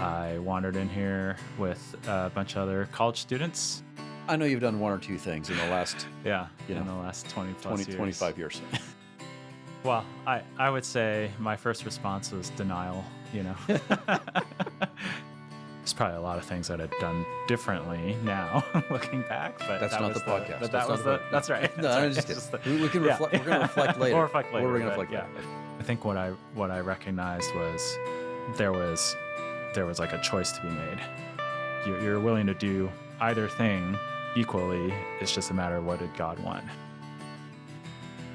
I wandered in here with a bunch of other college students. I know you've done one or two things in the last in the last 20 plus 20, years. 25 years. Well, I would say my first response was denial, There's probably a lot of things that I've done differently now, looking back. But That's not the podcast. But that's right. No, I'm just kidding. We can reflect. We're going to reflect later. We'll reflect later. We're going to reflect yeah. later. I think what I recognized was there was like a choice to be made. You're willing to do either thing equally. It's just a matter of what did God want.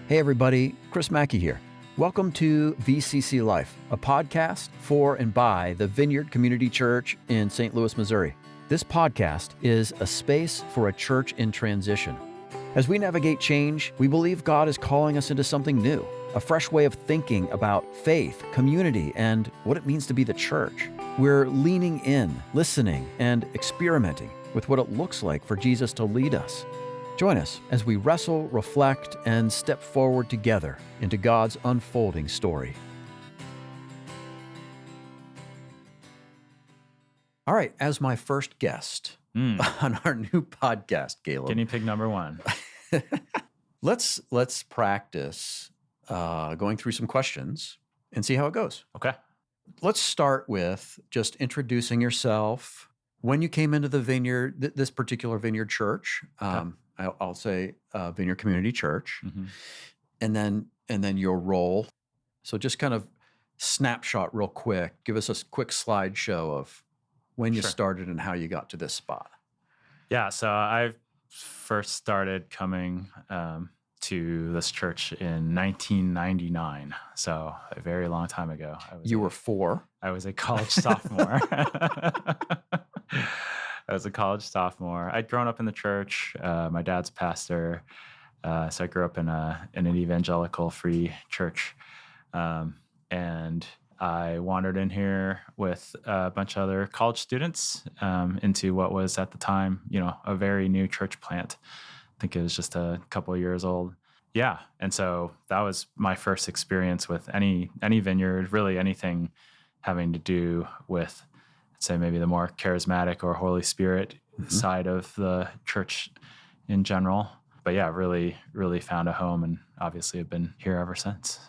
Hey everybody, Chris Macky here. Welcome to VCCLife, a podcast for and by the Vineyard Community Church in St. Louis, Missouri. This podcast is a space for a church in transition. As we navigate change, we believe God is calling us into something new, a fresh way of thinking about faith, community, and what it means to be the church. We're leaning in, listening, and experimenting with what it looks like for Jesus to lead us. Join us as we wrestle, reflect, and step forward together into God's unfolding story. All right, as my first guest on our new podcast, Caleb. Guinea pig number one. Let's practice going through some questions and see how it goes. Okay. Let's start with just introducing yourself, when you came into the Vineyard, this particular Vineyard Church. Okay. I'll say Vineyard Community Church, Mm-hmm. and then your role. So just kind of snapshot real quick. Give us a quick slideshow of when you Sure. started and how you got to this spot. Yeah, so I first started coming to this church in 1999, so a very long time ago. You were 4. I was a college sophomore. I was a college sophomore. I'd grown up in the church. My dad's a pastor, so I grew up in an evangelical free church, and I wandered in here with a bunch of other college students into what was at the time, a very new church plant. I think it was just a couple of years old. Yeah, and so that was my first experience with any vineyard, really anything having to do with, say, maybe the more charismatic or Holy Spirit side of the church in general. But yeah, really, really found a home, and obviously have been here ever since.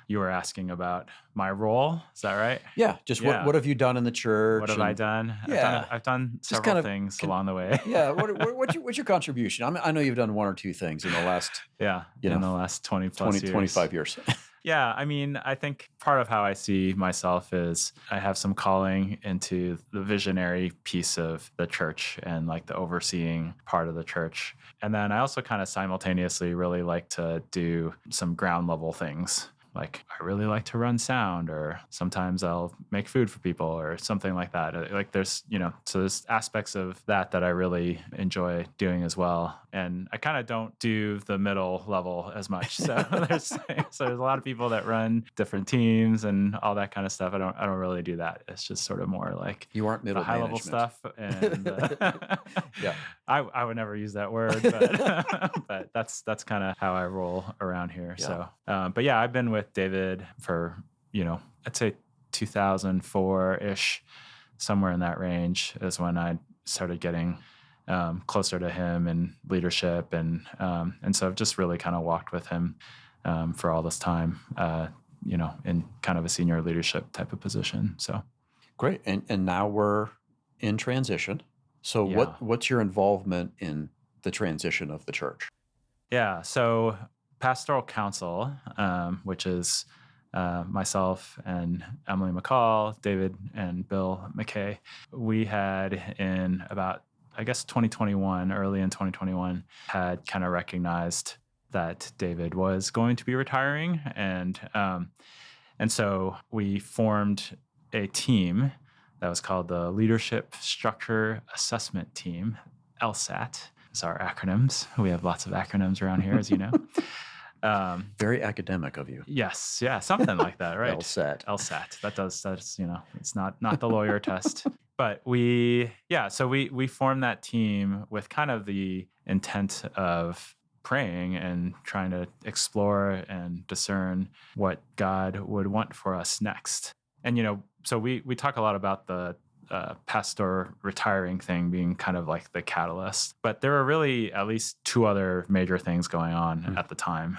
You were asking about my role, is that right? Yeah, just what have you done in the church? What have I done? Yeah. I've done several things along the way. Yeah, what's your contribution? I know you've done one or two things in the last in the last 20 plus years. 25 years. Yeah, I mean, I think part of how I see myself is I have some calling into the visionary piece of the church and like the overseeing part of the church. And then I also kind of simultaneously really like to do some ground level things. Like I really like to run sound, or sometimes I'll make food for people or something like that. Like there's, so there's aspects of that I really enjoy doing as well. And I kind of don't do the middle level as much. So there's a lot of people that run different teams and all that kind of stuff. I don't really do that. It's just sort of more like you aren't middle high level management stuff. And yeah, I would never use that word, but but that's kind of how I roll around here. Yeah. So, but yeah, I've been with David for, I'd say 2004-ish, somewhere in that range is when I started getting closer to him in leadership. And so I've just really kind of walked with him for all this time, in kind of a senior leadership type of position. So great. And now we're in transition. So Yeah. what's your involvement in the transition of the church? Yeah, so pastoral council, which is myself and Emily McCall, David and Bill McKay, we had in about, I guess, 2021, early in 2021, had kind of recognized that David was going to be retiring. And so we formed a team that was called the Leadership Structure Assessment Team, LSAT. Is our acronyms. We have lots of acronyms around here, as you know. Very academic of you. Yes, yeah, something like that, right? LSAT. That's it's not the lawyer test. But we formed that team with kind of the intent of praying and trying to explore and discern what God would want for us next. And, so we talk a lot about the pastor retiring thing being kind of like the catalyst. But there were really at least two other major things going on at the time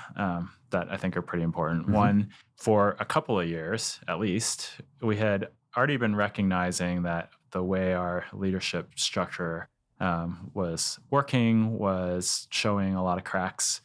that I think are pretty important. One, for a couple of years at least, we had already been recognizing that the way our leadership structure was working was showing a lot of cracks.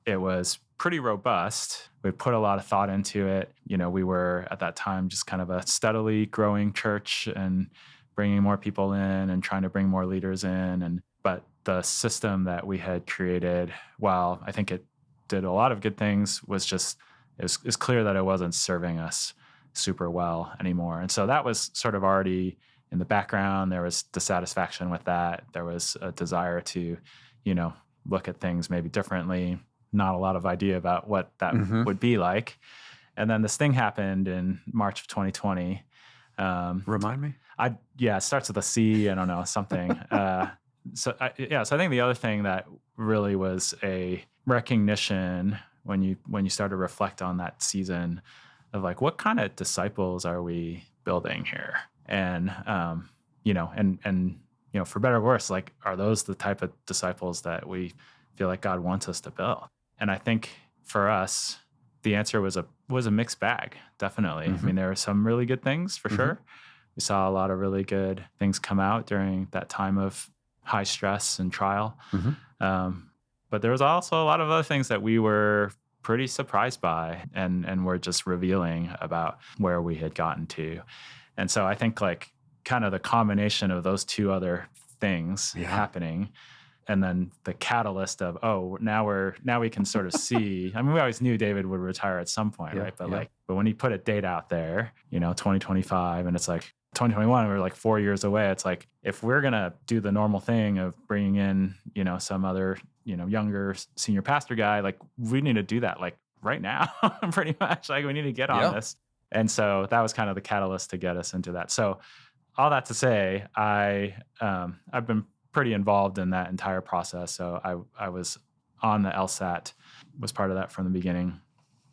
It was pretty robust. We put a lot of thought into it. We were at that time just kind of a steadily growing church and bringing more people in and trying to bring more leaders in. But the system that we had created, while I think it did a lot of good things, was just, it was clear that it wasn't serving us super well anymore. And so that was sort of already in the background. There was dissatisfaction with that. There was a desire to, look at things maybe differently. Not a lot of idea about what that would be like. And then this thing happened in March of 2020. Remind me? It starts with a C. I don't know, something. So I think the other thing that really was a recognition when you start to reflect on that season of like, what kind of disciples are we building here? And, for better or worse, like, are those the type of disciples that we feel like God wants us to build? And I think for us, the answer was a mixed bag, definitely. I mean, there were some really good things for sure. We saw a lot of really good things come out during that time of high stress and trial. But there was also a lot of other things that we were pretty surprised by and were just revealing about where we had gotten to. And so I think like kind of the combination of those two other things happening, and then the catalyst of, now we can sort of see. I mean, we always knew David would retire at some point, right? But but when he put a date out there, 2025, and it's like 2021, we're like 4 years away. It's like, if we're gonna do the normal thing of bringing in, some other, younger senior pastor guy, like we need to do that like right now, pretty much. Like we need to get on this. And so that was kind of the catalyst to get us into that. So all that to say, I've been pretty involved in that entire process. So I was on the LSAT, was part of that from the beginning,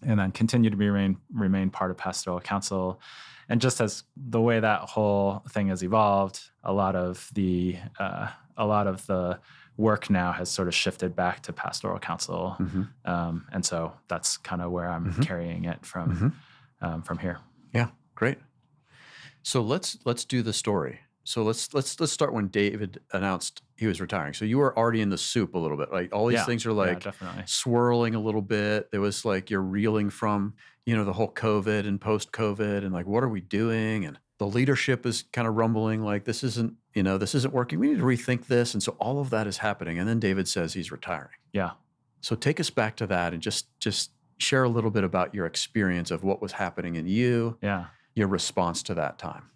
and then continued to remain part of pastoral council. And just as the way that whole thing has evolved, a lot of the work now has sort of shifted back to pastoral council, and so that's kind of where I'm carrying it from here. Yeah, great. So let's do the story. So let's start when David announced he was retiring. So you were already in the soup a little bit. Like all these things are like swirling a little bit. There was like you're reeling from, the whole COVID and post-COVID and like, what are we doing? And the leadership is kind of rumbling like this isn't working. We need to rethink this. And so all of that is happening. And then David says he's retiring. Yeah. So take us back to that and just share a little bit about your experience of what was happening in you. Yeah. Your response to that time.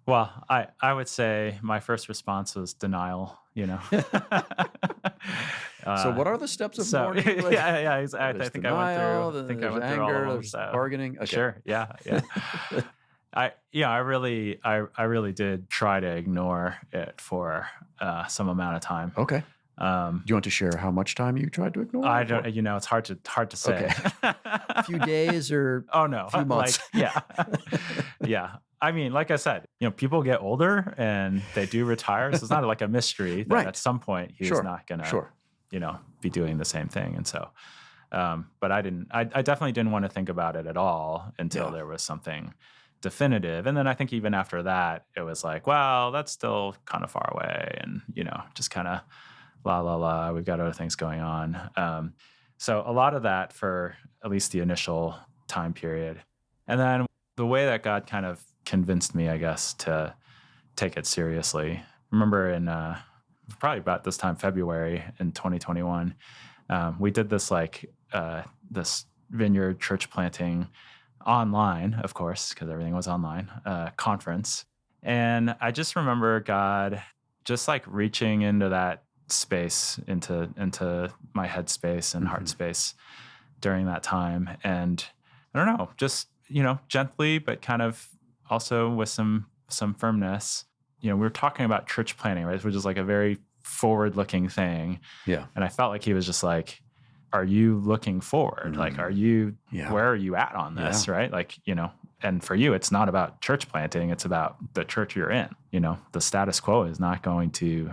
Well, I would say my first response was denial, So what are the steps of mourning? Like, I think I went through anger, all of there's them. bargaining. Okay. Sure. Yeah. I really did try to ignore it for some amount of time. Okay. Do you want to share how much time you tried to ignore? I don't. It's hard to say. Okay. A few days or a few months. Yeah. I mean, like I said, people get older and they do retire, so it's not like a mystery that at some point he's not going to, be doing the same thing. And so, but I definitely didn't want to think about it at all until there was something definitive. And then I think even after that, it was like, well, that's still kind of far away, and just kind of la, we've got other things going on. So a lot of that for at least the initial time period. And then the way that God kind of convinced me, I guess, to take it seriously. I remember in probably about this time, February in 2021, we did this this vineyard church planting online, of course, because everything was online, conference. And I just remember God just like reaching into that space, into my head space and heart space during that time. And I don't know, just, gently, but kind of also with some firmness. We were talking about church planting, right? Which is like a very forward-looking thing. Yeah. And I felt like he was just like, are you looking forward? Like, are you, where are you at on this? Yeah. Right? Like, and for you, it's not about church planting. It's about the church you're in. You know, the status quo is not going to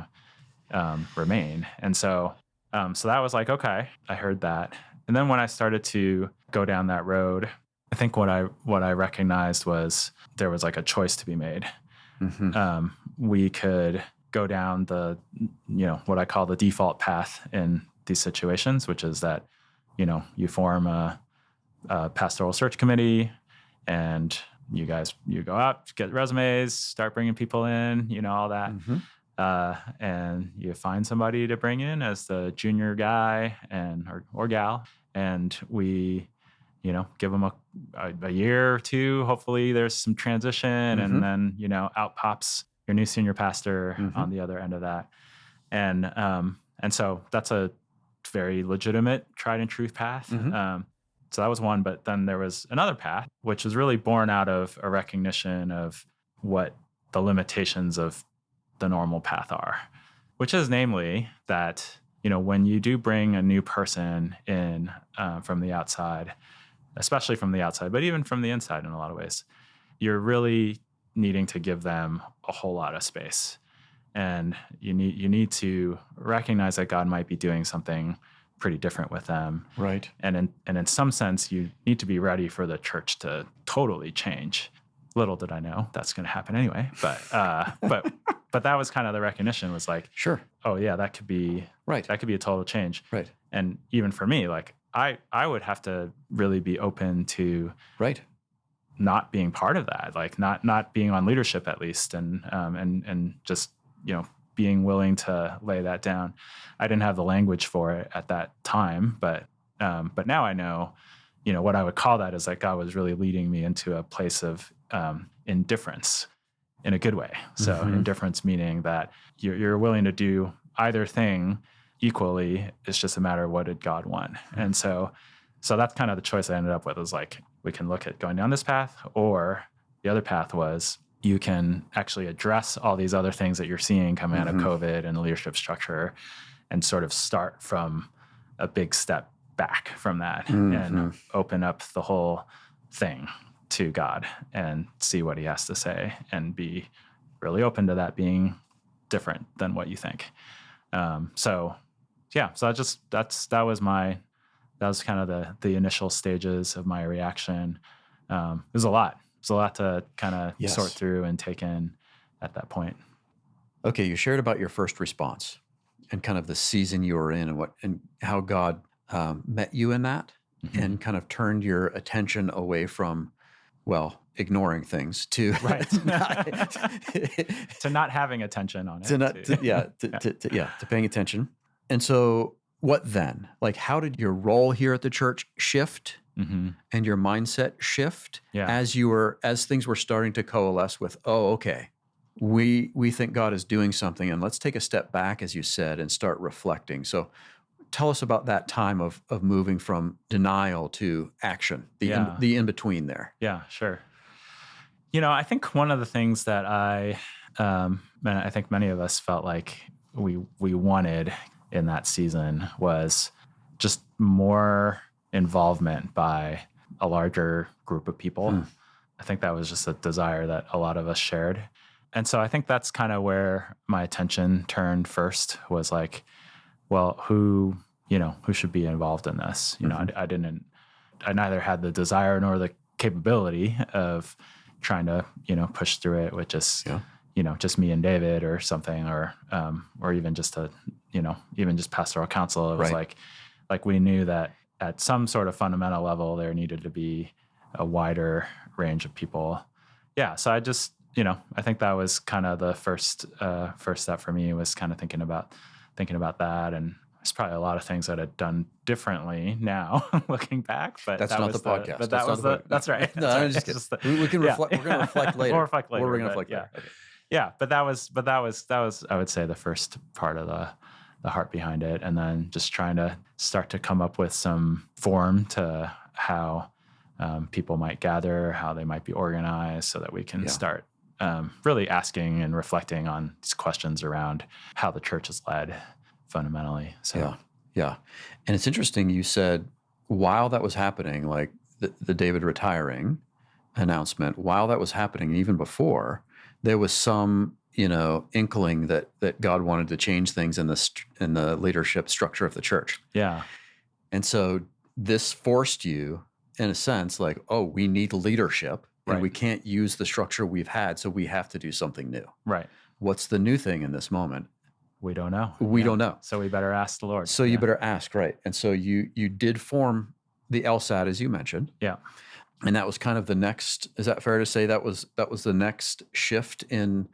remain. And so that was like, okay, I heard that. And then when I started to go down that road, I think what I recognized was there was like a choice to be made. We could go down the, what I call the default path in these situations, which is that, you form a pastoral search committee, and you go out, get resumes, start bringing people in, all that. And you find somebody to bring in as the junior guy or gal, and we, give them a year or two. Hopefully there's some transition, and then, out pops your new senior pastor on the other end of that. And so that's a very legitimate tried and true path. So that was one, but then there was another path, which was really born out of a recognition of what the limitations of the normal path are, which is namely that, when you do bring a new person in from the outside, especially from the outside, but even from the inside in a lot of ways, you're really needing to give them a whole lot of space. And you need to recognize that God might be doing something pretty different with them. Right. And in some sense, you need to be ready for the church to totally change. Little did I know that's going to happen anyway. But that was kind of the recognition, was like, sure. Oh yeah, that could be right. That could be a total change. Right. And even for me, like I would have to really be open to right. not being part of that, like not being on leadership at least, and just, being willing to lay that down. I didn't have the language for it at that time, but now I know, what I would call that is that God was really leading me into a place of indifference in a good way. So indifference meaning that you're willing to do either thing equally. It's just a matter of what did God want. And so that's kind of the choice I ended up with, was like, we can look at going down this path, or the other path was you can actually address all these other things that you're seeing coming out of COVID and the leadership structure, and sort of start from a big step back from that and open up the whole thing to God and see what he has to say, and be really open to that being different than what you think. So that was kind of the initial stages of my reaction. It was a lot. It's a lot to kind of sort through and take in at that point. Okay, you shared about your first response and kind of the season you were in, and how God met you in that, and kind of turned your attention away from, ignoring things to to not having attention on it. To paying attention. And so, what then? Like, how did your role here at the church shift? And your mindset shift as things were starting to coalesce with, we think God is doing something, and let's take a step back, as you said, and start reflecting. So tell us about that time of moving from denial to action, the in-between there. Yeah, sure. I think one of the things that and I think many of us felt like we wanted in that season was just more involvement by a larger group of people. I think that was just a desire that a lot of us shared. And so I think that's kind of where my attention turned first, was like, well, who should be involved in this? I neither had the desire nor the capability of trying to, push through it with just, just me and David or something, or even just even just pastoral council. It was like we knew that at some sort of fundamental level, there needed to be a wider range of people. Yeah. So I just, I think that was kind of the first step for me, was kind of thinking about that. And there's probably a lot of things that I'd done differently now looking back, but that's not the podcast. But that's right. No, I'm just kidding. We can reflect. We're going to reflect later. We'll reflect later. We're going to reflect later. Okay. Yeah. But that was, I would say, the first part of the heart behind it. And then just trying to start to come up with some form to how people might gather, how they might be organized, so that we can start really asking and reflecting on these questions around how the church is led fundamentally. So yeah. And it's interesting, you said while that was happening, like the David retiring, announcement, while that was happening, even before, there was some, inkling that God wanted to change things in the leadership structure of the church. Yeah. And so this forced you, in a sense, like, oh, we need leadership, and Right. we can't use the structure we've had, so we have to do something new. Right. What's the new thing in this moment? We don't know. We don't know. So we better ask the Lord. So you better ask, right? And so you did form the LSAT, as you mentioned. Yeah. And that was kind of the next, is that fair to say that was the next shift in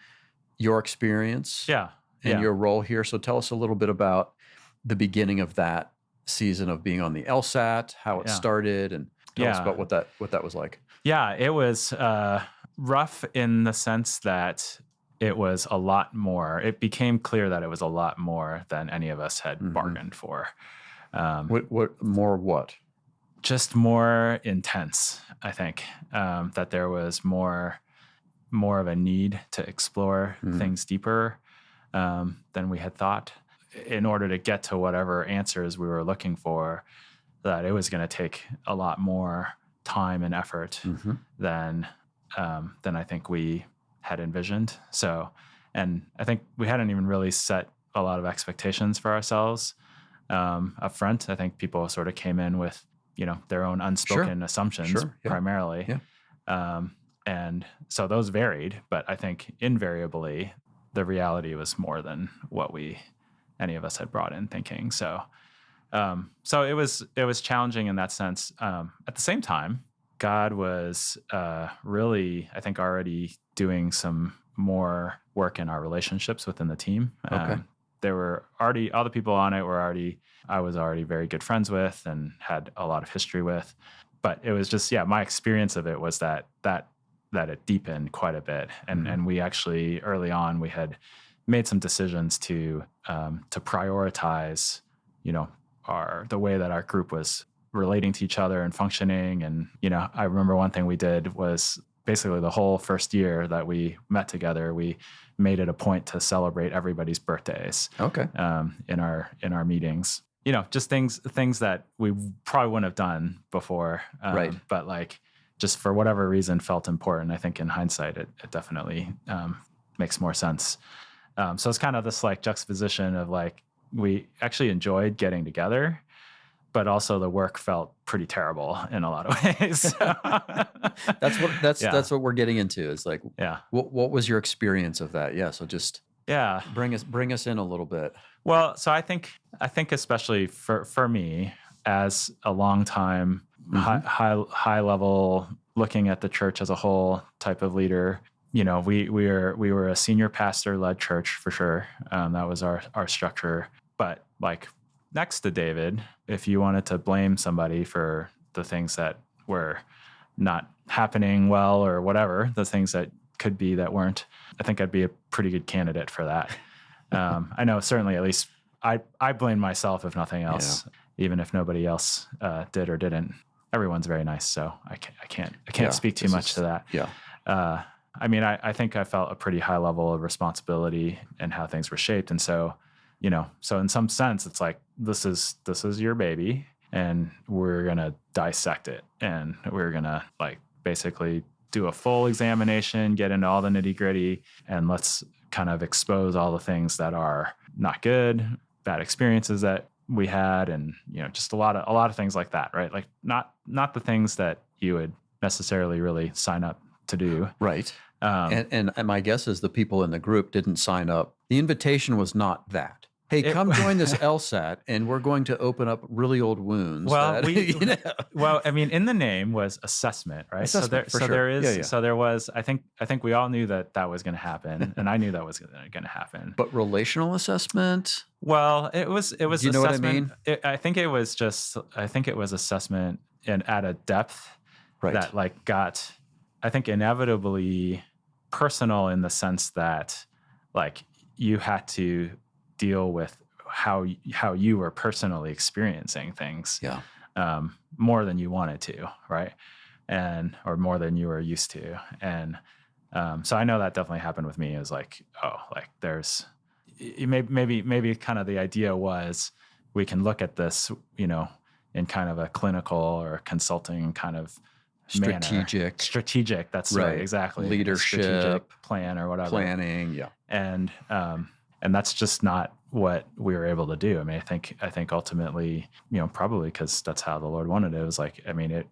your experience? Yeah. And your role here. So tell us a little bit about the beginning of that season of being on the LSAT, how it started, and tell us about what that was like. Yeah, it was rough in the sense that it was a lot more. It became clear that it was a lot more than any of us had bargained for. What more? What? Just more intense, I think. That there was more of a need to explore things deeper than we had thought, in order to get to whatever answers we were looking for. That it was going to take a lot more time and effort than I think we had envisioned. So, and I think we hadn't even really set a lot of expectations for ourselves up front. I think people sort of came in with, their own unspoken assumptions primarily. Yeah. And so those varied, but I think invariably the reality was more than what any of us had brought in thinking. So it was challenging in that sense. At the same time, God was really, I think, already doing some more work in our relationships within the team. Okay. There were already other people on it I was already very good friends with and had a lot of history with. But it was just, my experience of it was that it deepened quite a bit. And we actually, early on, we had made some decisions to prioritize, the way that our group was relating to each other and functioning. And, I remember one thing we did was basically the whole first year that we met together, we made it a point to celebrate everybody's birthdays. Okay. In our meetings, just things that we probably wouldn't have done before. Right. But like, just for whatever reason felt important. I think in hindsight, it definitely makes more sense. So it's kind of this like juxtaposition of like, we actually enjoyed getting together, but also the work felt pretty terrible in a lot of ways. That's what we're getting into. Is like, what was your experience of that? Yeah. So just bring us in a little bit. Well, so I think especially for me as a long time high level looking at the church as a whole type of leader, we were a senior pastor led church for sure. That was our structure. But like next to David, if you wanted to blame somebody for the things that were not happening well or whatever, the things that could be that weren't, I think I'd be a pretty good candidate for that. I know certainly at least I blame myself if nothing else, even if nobody else did or didn't. Everyone's very nice, so I can't speak too much to that. Yeah. I mean, I think I felt a pretty high level of responsibility in how things were shaped. And so, so in some sense, it's like, this is your baby and we're going to dissect it. And we're going to like basically do a full examination, get into all the nitty gritty, and let's kind of expose all the things that are not good, bad experiences that we had. And, just a lot of things like that, right? Like not the things that you would necessarily really sign up to do. Right. And my guess is the people in the group didn't sign up. The invitation was not that. Hey, come join this LSAT, and we're going to open up really old wounds. Well, well, I mean, in the name was assessment, right? Assessment, so there was. I think we all knew that was going to happen, and I knew that was going to happen. But relational assessment. Well, it was. Do you know what I mean? I think it was assessment and at a depth that like got, I think, inevitably personal in the sense that like you had to deal with how you were personally experiencing things more than you wanted to, right? Or more than you were used to. And so I know that definitely happened with me. It was like, there's maybe kind of the idea was we can look at this, in kind of a clinical or consulting kind of Strategic. Strategic. That's right. Exactly. Leadership, strategic plan or whatever. Planning. Yeah. And that's just not what we were able to do. I mean, I think ultimately, probably because that's how the Lord wanted it. It was like, I mean, it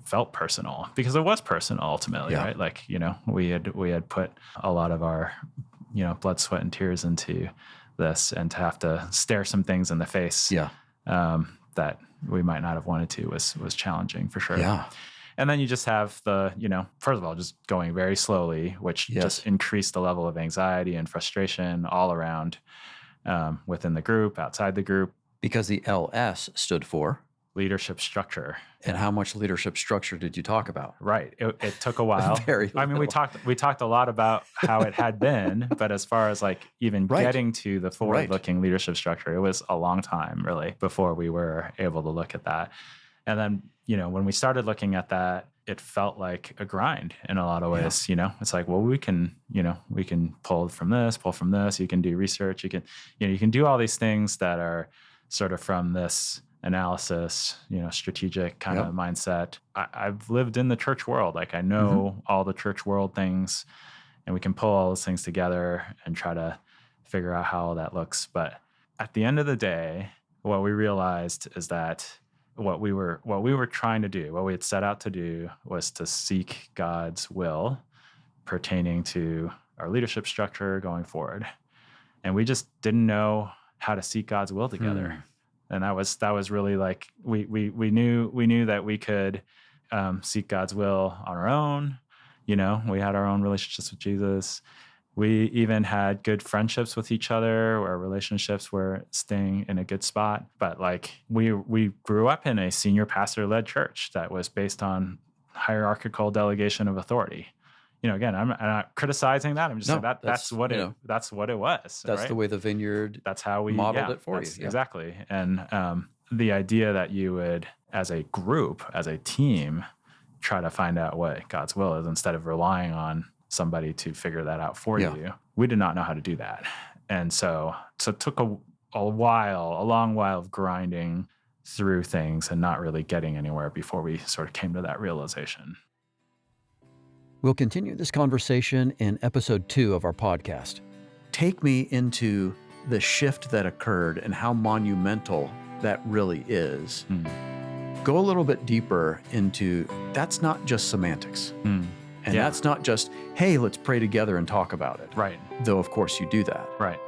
felt personal because it was personal ultimately, right? Like, we had put a lot of our, blood, sweat, and tears into this, and to have to stare some things in the face that we might not have wanted to was challenging for sure. Yeah. And then you just have the, first of all, just going very slowly, which just increased the level of anxiety and frustration all around within the group, outside the group. Because the LS stood for? Leadership structure. And how much leadership structure did you talk about? Right. It took a while. Very little. I mean, we talked a lot about how it had been, but as far as like even getting to the forward-looking leadership structure, it was a long time really before we were able to look at that. And then, when we started looking at that, it felt like a grind in a lot of ways. It's like, well, we can pull from this. You can do research. You can do all these things that are sort of from this analysis, strategic kind of mindset. I've lived in the church world. Like I know all the church world things, and we can pull all those things together and try to figure out how that looks. But at the end of the day, what we realized is that what we were trying to do, what we had set out to do, was to seek God's will pertaining to our leadership structure going forward. And we just didn't know how to seek God's will together. And that was really like, we knew that we could seek God's will on our own. We had our own relationships with Jesus. We even had good friendships with each other, where relationships were staying in a good spot. But like we grew up in a senior pastor-led church that was based on hierarchical delegation of authority. Again, I'm not criticizing that. I'm just saying that's what it was. That's right? The way the Vineyard. That's how we modeled it for you. Yeah. Exactly. And the idea that you would, as a group, as a team, try to find out what God's will is instead of relying on somebody to figure that out for you. We did not know how to do that. And so it took a long while of grinding through things and not really getting anywhere before we sort of came to that realization. We'll continue this conversation in episode 2 of our podcast. Take me into the shift that occurred and how monumental that really is. Go a little bit deeper into, that's not just semantics. And that's not just, hey, let's pray together and talk about it. Right. Though, of course, you do that. Right.